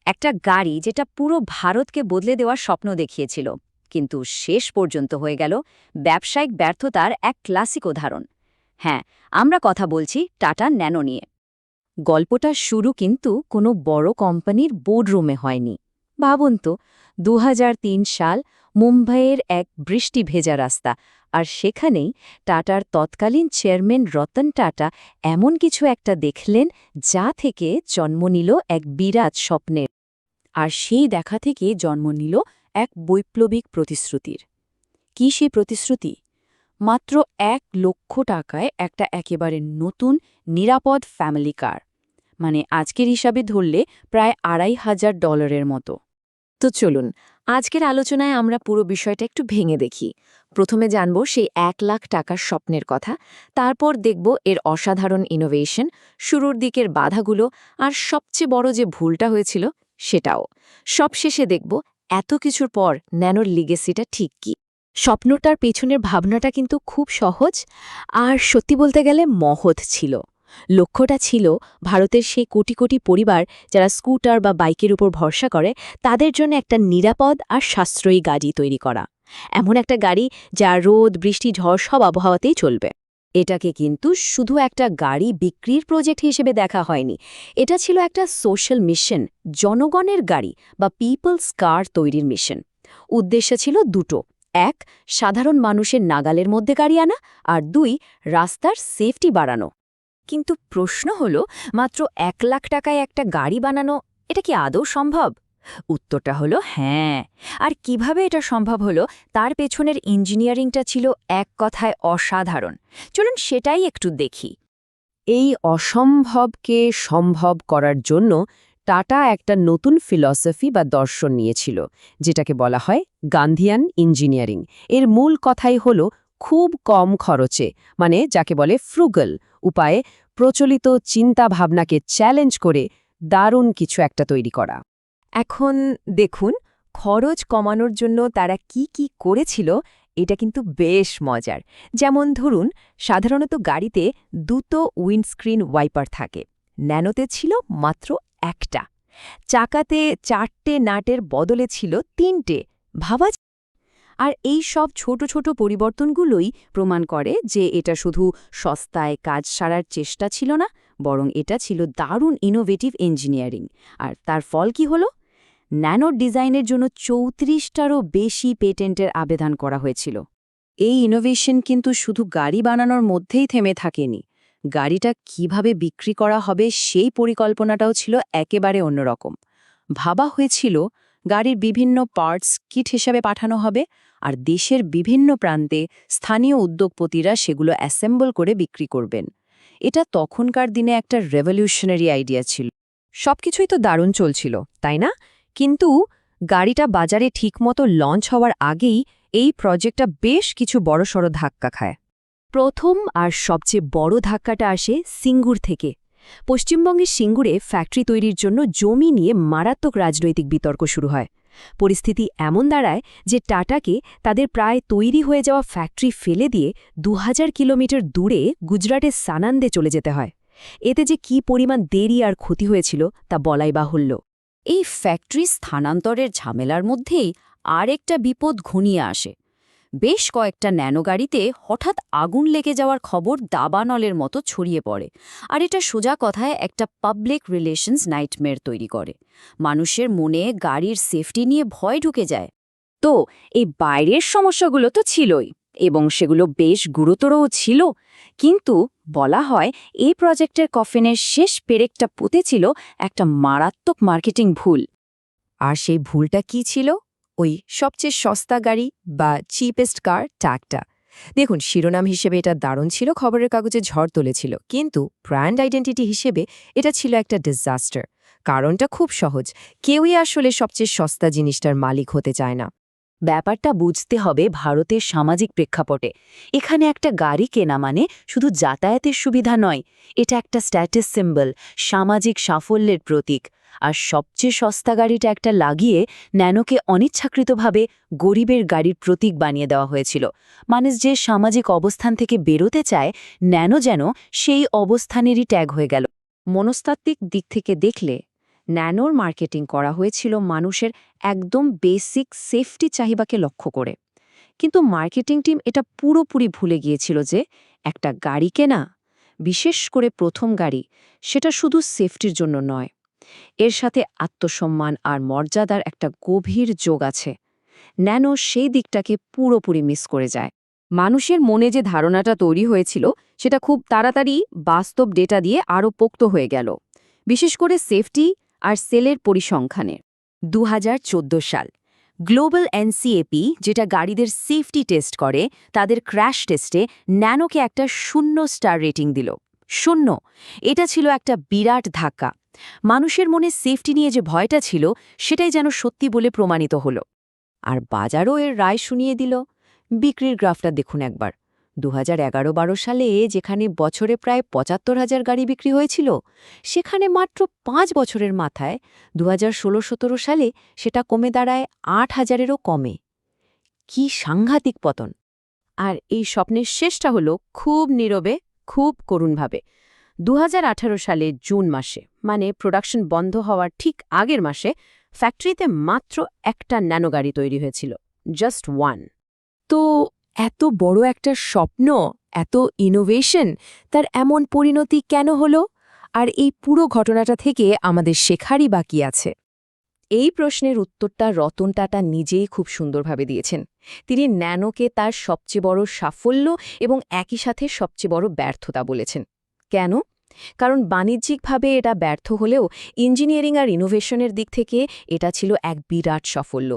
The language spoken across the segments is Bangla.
একটা গাড়ি যেটা পুরো ভারতকে বদলে দেওয়ার স্বপ্ন দেখিয়েছিল, কিন্তু শেষ পর্যন্ত হয়ে গেল ব্যবসায়িক ব্যর্থতার এক ক্লাসিক উদাহরণ। হ্যাঁ, আমরা কথা বলছি টাটা ন্যানো নিয়ে। গল্পটা শুরু কিন্তু কোনো বড় কোম্পানির বোর্ডরুমে হয়নি। ভাবুন তো, ২০০৩ সাল, মুম্বাইয়ের এক বৃষ্টি ভেজা রাস্তা, আর সেখানেই টাটার তৎকালীন চেয়ারম্যান রতন টাটা এমন কিছু একটা দেখলেন যা থেকে জন্ম নিল এক বিরাট স্বপ্নের। আর সেই দেখা থেকে জন্ম নিল এক বৈপ্লবিক প্রতিশ্রুতির। কি সেই প্রতিশ্রুতি? মাত্র ১,০০,০০০ টাকায় একটা একেবারে নতুন, নিরাপদ ফ্যামিলি কার। মানে আজকের হিসাবে ধরলে প্রায় $২৫০০ মতো। তো চলুন, আজকের আলোচনায় আমরা পুরো বিষয়টা একটু ভেঙে দেখি। প্রথমে জানব সেই ১,০০,০০০ টাকার স্বপ্নের কথা, তারপর দেখব এর অসাধারণ ইনোভেশন, শুরুর দিকের বাধাগুলো, আর সবচেয়ে বড় যে ভুলটা হয়েছিল সেটাও। সবশেষে দেখব এত কিছুর পর ন্যানোর লিগেসিটা ঠিক কী। স্বপ্নটার পেছনের ভাবনাটা কিন্তু খুব সহজ, আর সত্যি বলতে গেলে মহৎ ছিল। লক্ষ্যটা ছিল ভারতের সেই কোটি কোটি পরিবার যারা স্কুটার বা বাইকের উপর ভরসা করে, তাদের জন্য একটা নিরাপদ আর সাশ্রয়ী গাড়ি তৈরি করা। এমন একটা গাড়ি যা রোদ, বৃষ্টি, ঝড় সব আবহাওয়াতেই চলবে। এটাকে কিন্তু শুধু একটা গাড়ি বিক্রির প্রজেক্ট হিসেবে দেখা হয়নি, এটা ছিল একটা সোশ্যাল মিশন, জনগণের গাড়ি বা পিপলস কার তৈরির মিশন। উদ্দেশ্য ছিল দুটো: এক, সাধারণ মানুষের নাগালের মধ্যে গাড়ি আনা, আর দুই, রাস্তার সেফটি বাড়ানো। কিন্তু প্রশ্ন হলো, মাত্র ১,০০,০০০ টাকায় একটা গাড়ি বানানো, এটা কি আদৌ সম্ভব? উত্তরটা হলো হ্যাঁ। আর কিভাবে এটা সম্ভব হলো, তার পেছনের ইঞ্জিনিয়ারিংটা ছিল এক কথায় অসাধারণ। চলুন সেটাই একটু দেখি। এই অসম্ভবকে সম্ভব করার জন্য টাটা একটা নতুন ফিলসফি বা দর্শন নিয়েছিল, যেটাকে বলা হয় গান্ধিয়ান ইঞ্জিনিয়ারিং। এর মূল কথাই হল খুব কম খরচে, মানে যাকে বলে ফ্রুগাল উপায়ে প্রচলিত চিন্তাভাবনাকে চ্যালেঞ্জ করে দারুণ কিছু একটা তৈরি করা। এখন দেখুন, খরচ কমানোর জন্য তারা কি কি করেছিল, এটা কিন্তু বেশ মজার। যেমন ধরুন, সাধারণত গাড়িতে দুটো উইন্ডস্ক্রিন ওয়াইপার থাকে, ন্যানোতে ছিল মাত্র একটা। চাকাতে ৪টে নাটের বদলে ছিল ৩টে। ভাবা যায়? আর এই সব ছোট ছোট পরিবর্তনগুলোই প্রমাণ করে যে এটা শুধু সস্তায় কাজ সারার চেষ্টা ছিল না, বরং এটা ছিল দারুণ ইনোভেটিভ ইঞ্জিনিয়ারিং। আর তার ফল কি হলো? ন্যানোর ডিজাইনের জন্য ৩৪টারও বেশি পেটেন্টের আবেদন করা হয়েছিল। এই ইনোভেশন কিন্তু শুধু গাড়ি বানানোর মধ্যেই থেমে থাকেনি। গাড়িটা কিভাবে বিক্রি করা হবে সেই পরিকল্পনাটাও ছিল একেবারে অন্যরকম। ভাবা হয়েছিল গাড়ির বিভিন্ন পার্টস কিট হিসাবে পাঠানো হবে, আর দেশের বিভিন্ন প্রান্তে স্থানীয় উদ্যোগপতিরা সেগুলো অ্যাসেম্বল করে বিক্রি করবেন। এটা তখনকার দিনে একটা রেভলিউশনারি আইডিয়া ছিল। সবকিছুই তো দারুণ চলছিল, তাই না? কিন্তু গাড়িটা বাজারে ঠিকমতো লঞ্চ হওয়ার আগেই এই প্রজেক্টটা বেশ কিছু বড়সড় ধাক্কা খায়। প্রথম আর সবচেয়ে বড় ধাক্কাটা আসে সিঙ্গুর থেকে। পশ্চিমবঙ্গের সিঙ্গুরে ফ্যাক্টরি তৈরির জন্য জমি নিয়ে মারাত্মক রাজনৈতিক বিতর্ক শুরু হয়। পরিস্থিতি এমন দাঁড়ায় যে টাটাকে তাদের প্রায় তৈরি হয়ে যাওয়া ফ্যাক্টরি ফেলে দিয়ে ২০০০ কিলোমিটার দূরে গুজরাটের সানান্দে চলে যেতে হয়। এতে যে কী পরিমাণ দেরি আর ক্ষতি হয়েছিল তা বলাই বাহুল্য। এই ফ্যাক্টরি স্থানান্তরের ঝামেলার মধ্যেই আরেকটা বিপদ ঘনিয়ে আসে। বেশ কয়েকটা ন্যানো গাড়িতে হঠাৎ আগুন লেগে যাওয়ার খবর দাবানলের মতো ছড়িয়ে পড়ে, আর এটা সোজা কথায় একটা পাবলিক রিলেশনস নাইটমেয়ার তৈরি করে। মানুষের মনে গাড়ির সেফটি নিয়ে ভয় ঢুকে যায়। তো এই বাইরের সমস্যাগুলো তো ছিলই, এবং সেগুলো বেশ গুরুতরও ছিল। কিন্তু বলা হয় এই প্রজেক্টের কফিনের শেষ পেরেকটা পুঁতেছিল একটা মারাত্মক মার্কেটিং ভুল। আর সেই ভুলটা কি ছিল? ওই সবচেয়ে সস্তা গাড়ি বা চিপেস্ট কার ট্যাগটা। দেখুন, শিরোনাম হিসেবে এটা দারুণ ছিল, খবরের কাগজে ঝড় তুলেছিল, কিন্তু ব্র্যান্ড আইডেন্টিটি হিসেবে এটা ছিল একটা ডিজাস্টার। কারণটা খুব সহজ, কেউই আসলে সবচেয়ে সস্তা জিনিসটার মালিক হতে চায় না। ব্যাপারটা বুঝতে হবে ভারতের সামাজিক প্রেক্ষাপটে। এখানে একটা গাড়ি কেনা মানে শুধু যাতায়াতের সুবিধা নয়, এটা একটা স্ট্যাটাস সিম্বল, সামাজিক সাফল্যের প্রতীক। আর সবচেয়ে সস্তা গাড়িটা একটা লাগিয়ে ন্যানোকে অনিচ্ছাকৃতভাবে গরিবের গাড়ির প্রতীক বানিয়ে দেওয়া হয়েছিল। মানুষ যে সামাজিক অবস্থান থেকে বেরোতে চায়, ন্যানো যেন সেই অবস্থানেরই ট্যাগ হয়ে গেল। মনস্তাত্ত্বিক দিক থেকে দেখলে ন্যানোর মার্কেটিং করা হয়েছিল মানুষের একদম বেসিক সেফটি চাহিদাকে লক্ষ্য করে। কিন্তু মার্কেটিং টিম এটা পুরোপুরি ভুলে গিয়েছিল যে একটা গাড়ি কেনা, বিশেষ করে প্রথম গাড়ি, সেটা শুধু সেফটির জন্য নয়। এর সাথে আত্মসম্মান আর মর্যাদার একটা গভীর যোগ আছে। ন্যানো সেই দিকটাকে পুরোপুরি মিস করে যায়। মানুষের মনে যে ধারণাটা তৈরি হয়েছিল সেটা খুব তাড়াতাড়ি বাস্তব ডেটা দিয়ে আরও পোক্ত হয়ে গেল, বিশেষ করে সেফটি আর সেলের পরিসংখ্যানের। 2014 সাল গ্লোবাল এনসিএপি, যেটা গাড়িদের সেফটি টেস্ট করে, তাদের ক্র্যাশ টেস্টে ন্যানোকে একটা 0 স্টার রেটিং দিল। 0। এটা ছিল একটা বিরাট ধাক্কা। মানুষের মনে সেফটি নিয়ে যে ভয়টা ছিল সেটাই যেন সত্যি বলে প্রমাণিত হলো। আর বাজারও এর রায় শুনিয়ে দিল। বিক্রির গ্রাফটা দেখুন একবার। 2011-12 সালে যেখানে বছরে প্রায় 75,000 গাড়ি বিক্রি হয়েছিল, সেখানে মাত্র 5 বছরের মাথায় 2016-17 সালে সেটা কমে দাঁড়ায় 8,000-এরও কমে। কি সাংঘাতিক পতন! আর এই স্বপ্নের শেষটা হলো খুব নীরবে, খুব করুণভাবে। 2018 সালে জুন মাসে, মানে প্রোডাকশন বন্ধ হওয়ার ঠিক আগের মাসে, ফ্যাক্টরিতে মাত্র একটা ন্যানো গাড়ি তৈরি হয়েছিল, জাস্ট ওয়ান। তো এত বড় একটা স্বপ্ন, এত ইনোভেশন, তার এমন পরিণতি কেন হলো? আর এই পুরো ঘটনাটা থেকে আমাদের শেখারই বাকি আছে। এই প্রশ্নের উত্তরটা রতন টাটা নিজেই খুব সুন্দরভাবে দিয়েছেন। তিনি ন্যানোকে তার সবচেয়ে বড় সাফল্য এবং একই সাথে সবচেয়ে বড় ব্যর্থতা বলেছেন। কেন? কারণ বাণিজ্যিকভাবে এটা ব্যর্থ হলেও ইঞ্জিনিয়ারিং আর ইনোভেশনের দিক থেকে এটা ছিল এক বিরাট সাফল্য।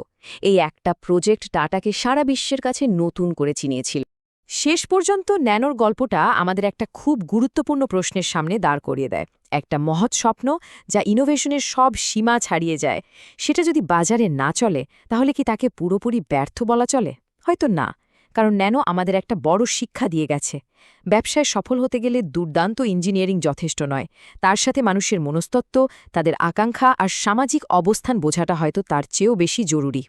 এই একটা প্রজেক্ট টাটাকে সারা বিশ্বের কাছে নতুন করে চিনিয়েছিল। শেষ পর্যন্ত ন্যানোর গল্পটা আমাদের একটা খুব গুরুত্বপূর্ণ প্রশ্নের সামনে দাঁড় করিয়ে দেয়। একটা মহৎ স্বপ্ন যা ইনোভেশনের সব সীমা ছাড়িয়ে যায়, সেটা যদি বাজারে না চলে, তাহলে কি তাকে পুরোপুরি ব্যর্থ বলা চলে? হয়তো না, কারণ ন্যানো আমাদের একটা বড় শিক্ষা দিয়ে গেছে। ব্যবসায় সফল হতে গেলে দুর্দান্ত ইঞ্জিনিয়ারিং যথেষ্ট নয়, তার সাথে মানুষের মনস্তত্ত্ব, তাদের আকাঙ্ক্ষা আর সামাজিক অবস্থান বোঝাটা হয়তো তার চেয়েও বেশি জরুরি।